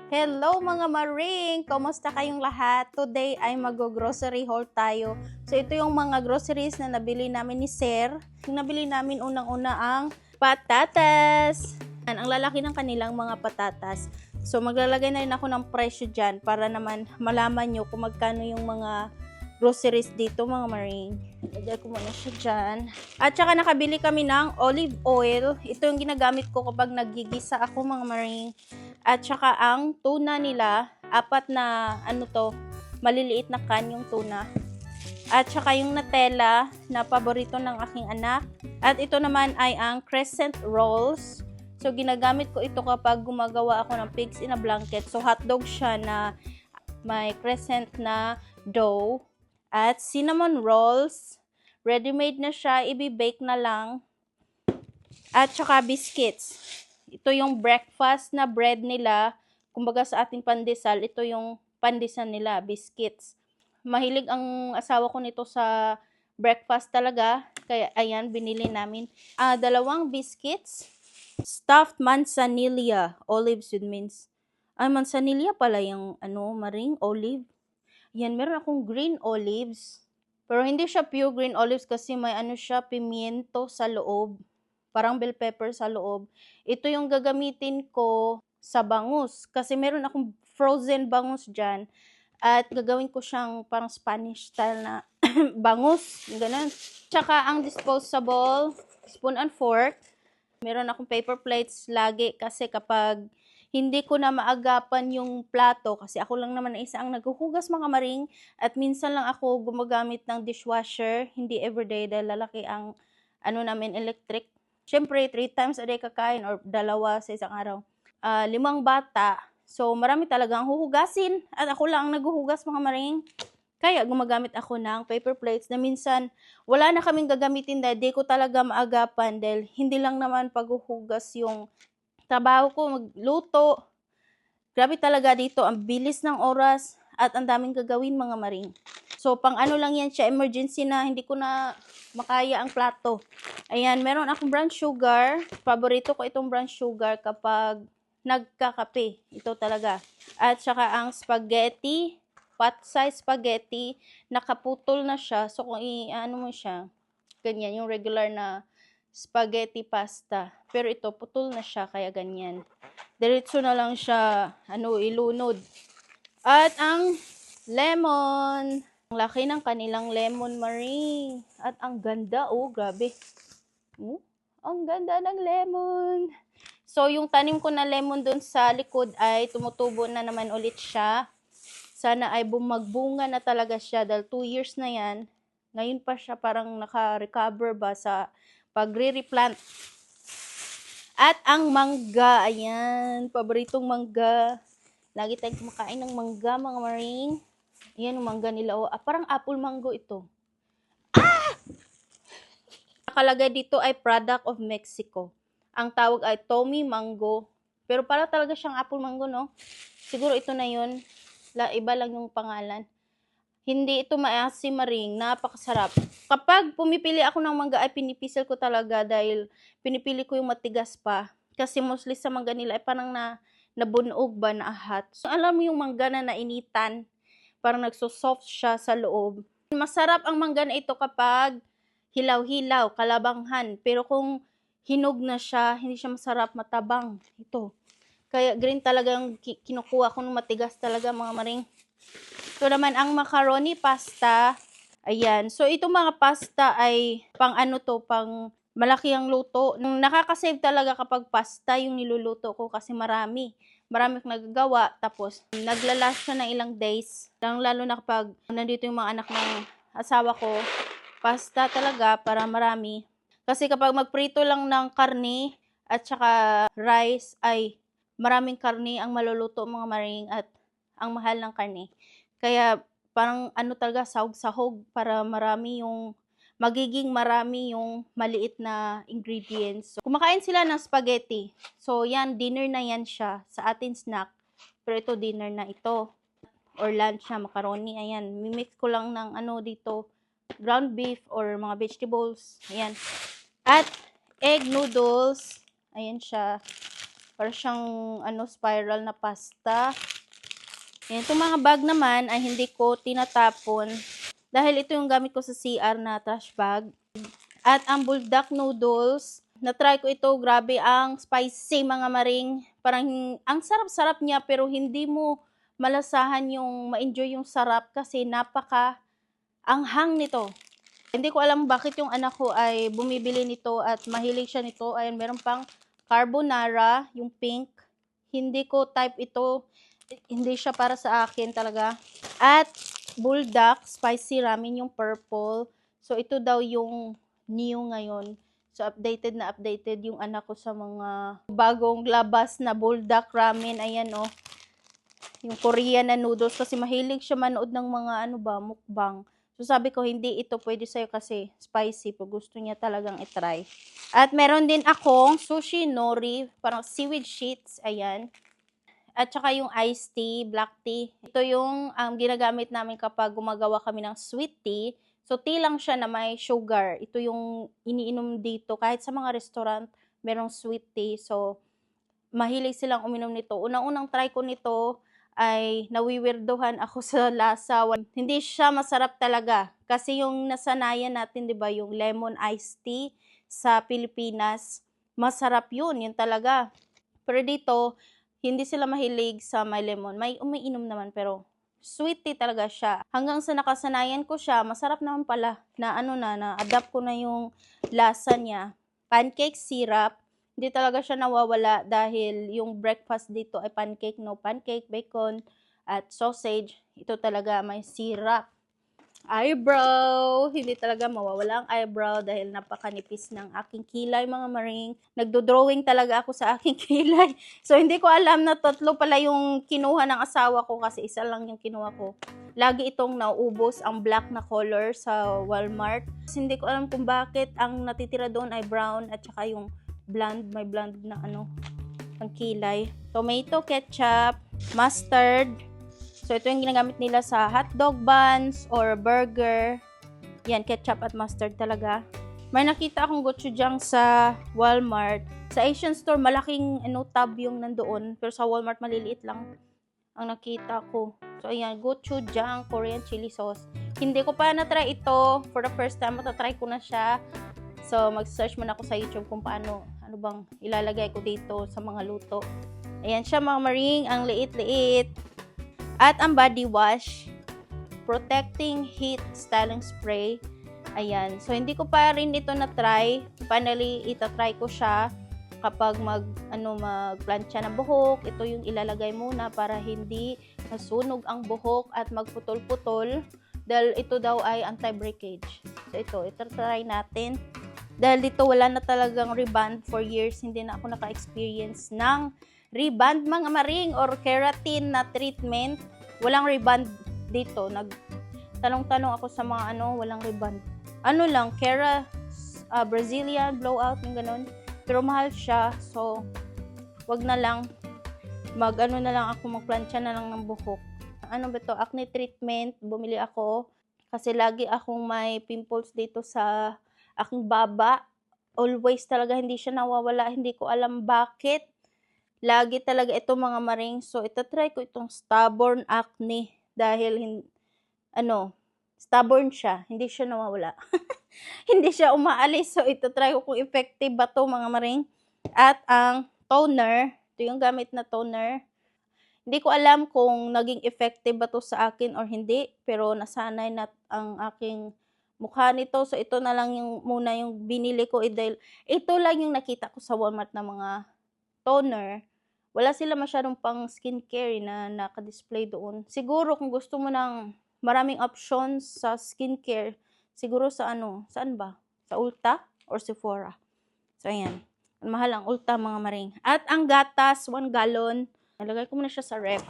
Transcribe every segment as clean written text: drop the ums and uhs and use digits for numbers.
Hello mga maring! Kumusta kayong lahat? Today ay mag-grocery haul tayo. So ito yung mga groceries na nabili namin ni Sir. Yung nabili namin unang-una ang patatas. Ang lalaki ng kanilang mga patatas. So maglalagay na rin ako ng presyo dyan para naman malaman nyo kung magkano yung mga groceries dito mga maring. Lagay ko muna siya dyan. At saka nakabili kami ng olive oil. Ito yung ginagamit ko kapag naggigisa ako mga maring. At saka ang tuna nila, apat na maliliit na can yung tuna. At saka yung Nutella na paborito ng aking anak. At ito naman ay ang crescent rolls. So ginagamit ko ito kapag gumagawa ako ng pigs in a blanket. So hotdog siya na may crescent na dough. At cinnamon rolls. Ready-made na siya, i-bake na lang. At saka biscuits. Ito yung breakfast na bread nila. Kumbaga sa ating pandesal, ito yung pandesal nila, biscuits. Mahilig ang asawa ko nito sa breakfast talaga. Kaya ayan, binili namin. Dalawang biscuits. Stuffed manzanilla. Olives with mince. Manzanilla pala yung maring olive. Yan, meron akong green olives. Pero hindi siya pure green olives kasi may siya, pimiento sa loob. Parang bell pepper sa loob. Ito yung gagamitin ko sa bangus. Kasi meron akong frozen bangus dyan. At gagawin ko siyang parang Spanish style na bangus. Ganun. Tsaka ang disposable spoon and fork. Meron akong paper plates lagi kasi kapag hindi ko na maagapan yung plato, kasi ako lang naman na isa ang naghuhugas mga maring, at minsan lang ako gumagamit ng dishwasher, hindi everyday dahil lalaki ang namin electric. Siyempre, 3 times a day kakain or 2 sa isang araw. 5 bata. So, marami talagang huhugasin. At ako lang ang naghuhugas mga maring. Kaya gumagamit ako ng paper plates na minsan wala na kaming gagamitin dahil di ko talaga maagapan dahil hindi lang naman paghuhugas yung trabaho ko, magluto. Grabe talaga dito, ang bilis ng oras at ang daming gagawin mga maring. So, pang lang yan siya, emergency na, hindi ko na makaya ang plato. Ayan, meron akong brown sugar. Paborito ko itong brown sugar kapag nagkakape. Ito talaga. At saka ang spaghetti, pot size spaghetti, nakaputol na siya. So, kung mo siya, ganyan, yung regular na spaghetti pasta. Pero ito, putol na siya, kaya ganyan. Diretso na lang siya, ilunod. At ang lemon. Ang laki ng kanilang lemon, Marie. At ang ganda, grabe. Ang ganda ng lemon. So, yung tanim ko na lemon dun sa likod ay tumutubo na naman ulit siya. Sana ay bumagbunga na talaga siya dahil 2 years na yan. Ngayon pa siya parang naka-recover ba sa pagre-replant. At ang mangga, ayan, paboritong mangga. Lagi tayong kumakain ng mangga, mga maring. Ayan, yung mangga nila. Parang apple mango ito. Nakalagay dito ay product of Mexico. Ang tawag ay Tommy Mango. Pero para talaga siyang apple mango, no? Siguro ito na yun. Iba lang yung pangalan. Hindi ito maasim maring. Napakasarap. Kapag pumipili ako ng mangga ay pinipisil ko talaga dahil pinipili ko yung matigas pa. Kasi mostly sa mangga nila ay parang nabunog ba, naahat. So, alam mo yung mangga na nainitan. Parang nagsosoft siya sa loob. Masarap ang mangga na ito kapag hilaw-hilaw, kalabanghan. Pero kung hinog na siya, hindi siya masarap, matabang. Ito. Kaya green talaga yung kinukuha ko ng matigas talaga mga maring. Ito naman ang macaroni pasta. Ayan. So, itong mga pasta ay pang pang malaki ang luto. Nakakasave talaga kapag pasta yung niluluto ko kasi marami. Marami akong nagagawa. Tapos, naglalast siya ng ilang days. Lalo na kapag nandito yung mga anak ng asawa ko. Pasta talaga para marami. Kasi kapag magprito lang ng karne at saka rice ay maraming karne ang maluluto mga maring at ang mahal ng karne. Kaya parang talaga sahog-sahog para magiging marami yung maliit na ingredients. So, kumakain sila ng spaghetti. So, yan, dinner na yan siya. Sa atin snack. Pero ito, dinner na ito. Or lunch na, macaroni. Ayan, mimix ko lang ng dito, ground beef or mga vegetables. Ayan. At egg noodles. Ayan siya. Para siyang spiral na pasta. Yan, itong mga bag naman ay hindi ko tinatapon dahil ito yung gamit ko sa CR na trash bag. At ang buldak noodles, na-try ko ito, grabe ang spicy mga maring. Parang ang sarap-sarap niya pero hindi mo malasahan yung ma-enjoy yung sarap kasi napaka anghang nito. Hindi ko alam bakit yung anak ko ay bumibili nito at mahilig siya nito. Ayan, meron pang carbonara, yung pink. Hindi ko type ito. Hindi siya para sa akin talaga. At buldak, spicy ramen, yung purple. So, ito daw yung new ngayon. So, updated na updated yung anak ko sa mga bagong labas na buldak ramen. Ayan, oh. Yung Korean na noodles. Kasi mahilig siya manood ng mga mukbang. So, sabi ko, hindi ito pwede sa'yo kasi spicy. Pero gusto niya talagang itry. At meron din akong sushi nori. Parang seaweed sheets. Ayan. At saka yung iced tea, black tea. Ito yung ginagamit namin kapag gumagawa kami ng sweet tea. So, tea lang siya na may sugar. Ito yung iniinom dito. Kahit sa mga restaurant, merong sweet tea. So, mahilig silang uminom nito. Unang-unang try ko nito ay nawiwirdohan ako sa lasa. Hindi siya masarap talaga. Kasi yung nasanayan natin, di ba, yung lemon iced tea sa Pilipinas, masarap yun. Yun talaga. Pero dito, hindi sila mahilig sa may lemon. May umiinom naman pero sweet tea talaga siya. Hanggang sa nakasanayan ko siya, masarap naman pala na na-adapt ko na yung lasa niya. Pancake syrup, hindi talaga siya nawawala dahil yung breakfast dito ay pancake, no pancake, bacon, at sausage. Ito talaga may syrup. Eyebrow, hindi talaga mawawala ang eyebrow dahil napakanipis ng aking kilay mga maring. Nagdo-drawing talaga ako sa aking kilay. So hindi ko alam na 3 pala yung kinuha ng asawa ko kasi isa lang yung kinuha ko. Lagi itong nauubos ang black na color sa Walmart. Hindi ko alam kung bakit ang natitira doon ay brown at saka yung blonde, may blonde na ang kilay. Tomato ketchup, mustard. So, ito yung ginagamit nila sa hotdog buns or burger. Yan, ketchup at mustard talaga. May nakita akong gochujang sa Walmart. Sa Asian store, malaking tab yung nandoon. Pero sa Walmart, maliliit lang ang nakita ko. So, ayan, gochujang Korean chili sauce. Hindi ko pa na-try ito. For the first time, matatry ko na siya. So, mag-search muna ako sa YouTube kung paano, bang ilalagay ko dito sa mga luto. Ayan siya mga maring, ang liit-liit. At ang body wash, protecting heat styling spray. Ayan. So, hindi ko pa rin ito na-try. Finally, itatry ko siya kapag magplansya ng buhok. Ito yung ilalagay muna para hindi masunog ang buhok at magputol-putol. Dahil ito daw ay anti-breakage. So, ito try natin. Dahil dito wala na talagang reband for years. Hindi na ako naka-experience ng reband mga maring or keratin na treatment. Walang reband dito. Nagtanong-tanong ako sa mga walang reband. Lang, Brazilian blowout, yung ganun. Pero mahal siya. So, wag na lang. Na lang ako, magplansya na lang ng buhok. Ano ba to? Acne treatment. Bumili ako. Kasi lagi akong may pimples dito sa aking baba. Always talaga hindi siya nawawala. Hindi ko alam bakit. Lagi talaga ito mga maring. So, itatry ko itong stubborn acne. Dahil, stubborn siya. Hindi siya nawawala. Hindi siya umaalis. So, itatry ko kung effective ba to mga maring. At ang toner. Ito yung gamit na toner. Hindi ko alam kung naging effective ba to sa akin or hindi. Pero nasanay na ang aking mukha nito. So, ito na lang muna yung binili ko. Dahil ito lang yung nakita ko sa Walmart na mga toner. Wala sila masyadong pang skincare na naka-display doon. Siguro kung gusto mo ng maraming options sa skincare, siguro sa saan ba? Sa Ulta or Sephora. So, ayan. Mahal ang Ulta mga maring. At ang gatas, 1 gallon. Nalagay ko muna siya sa ref.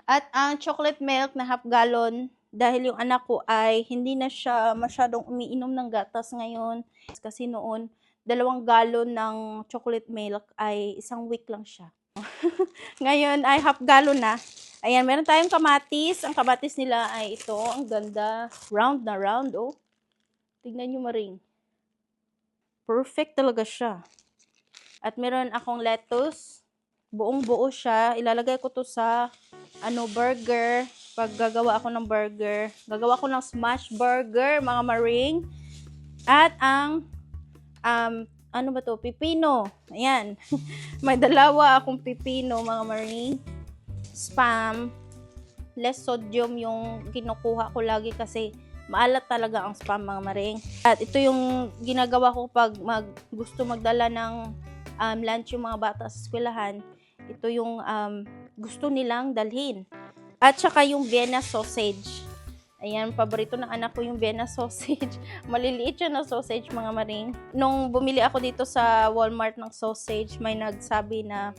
At ang chocolate milk na half gallon, dahil yung anak ko ay hindi na siya masyadong umiinom ng gatas ngayon. Kasi noon, 2 galon ng chocolate milk ay 1 week lang siya. Ngayon ay half gallon na. Ayan, meron tayong kamatis. Ang kamatis nila ay ito. Ang ganda. Round na round, oh. Tignan nyo maring. Perfect talaga siya. At meron akong lettuce. Buong buo siya. Ilalagay ko to sa burger. Pag gagawa ako ng burger. Gagawa ko ng smash burger, mga maring. At ang pipino. Ayan. May dalawa akong pipino, mga maring. Spam. Less sodium yung kinukuha ko lagi kasi maalat talaga ang spam, mga maring. At ito yung ginagawa ko pag gusto magdala ng lunch yung mga bata sa eskwelahan. Ito yung gusto nilang dalhin. At saka yung Vienna sausage. Ayan, paborito ng anak ko yung Vienna sausage. Maliliit siya na sausage, mga maring. Nung bumili ako dito sa Walmart ng sausage, may nagsabi na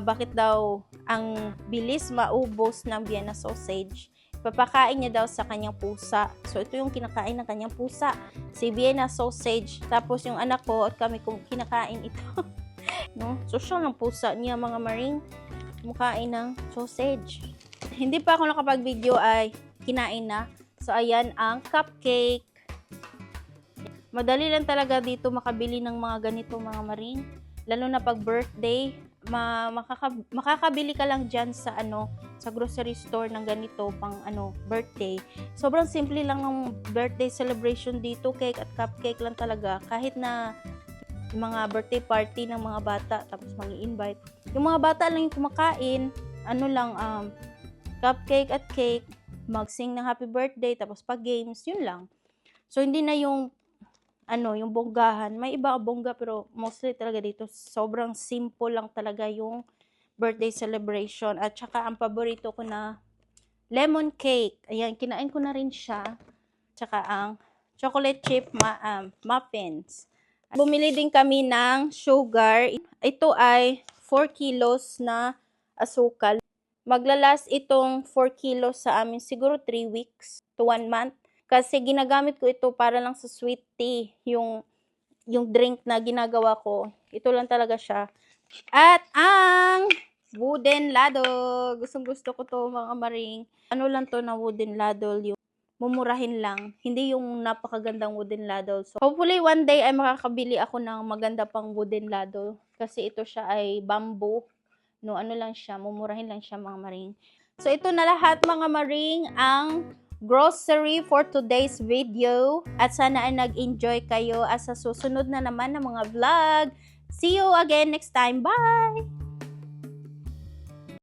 bakit daw ang bilis maubos ng Vienna sausage. Papakain niya daw sa kanyang pusa. So, ito yung kinakain ng kanyang pusa. Si Vienna sausage. Tapos, yung anak ko at kami kinakain ito. No? Social ng pusa niya, mga maring. Kumakain ng sausage. Hindi pa ako nakapag-video ay kinain na. So, ayan ang cupcake. Madali lang talaga dito makabili ng mga ganito, mga maring. Lalo na pag birthday. Makakabili ka lang dyan sa sa grocery store ng ganito pang birthday. Sobrang simple lang ng birthday celebration dito, cake at cupcake lang talaga. Kahit na yung mga birthday party ng mga bata, tapos mag-i-invite. Yung mga bata lang yung kumakain, cupcake at cake, mag-sing ng happy birthday, tapos pag-games, yun lang. So, hindi na yung yung bonggahan. May iba bongga, pero mostly talaga dito, sobrang simple lang talaga yung birthday celebration. At saka, ang paborito ko na lemon cake. Ayan, kinain ko na rin siya. Tsaka ang chocolate chip muffins. Bumili din kami ng sugar. Ito ay 4 kilos na asukal. Maglalas itong 4 kilos sa amin siguro 3 weeks to 1 month. Kasi ginagamit ko ito para lang sa sweet tea. Yung drink na ginagawa ko. Ito lang talaga siya. At ang wooden ladle. Gustong gusto ko to, mga maring. Ano lang to na wooden ladle, yung mumurahin lang. Hindi yung napakagandang wooden ladle. So, hopefully one day ay makakabili ako ng maganda pang wooden ladle. Kasi ito siya ay bamboo. No, lang siya, mumurahin lang siya, mga maring. So, ito na lahat, mga maring, ang grocery for today's video. At sana ay nag-enjoy kayo at sa susunod na naman ng mga vlog. See you again next time. Bye!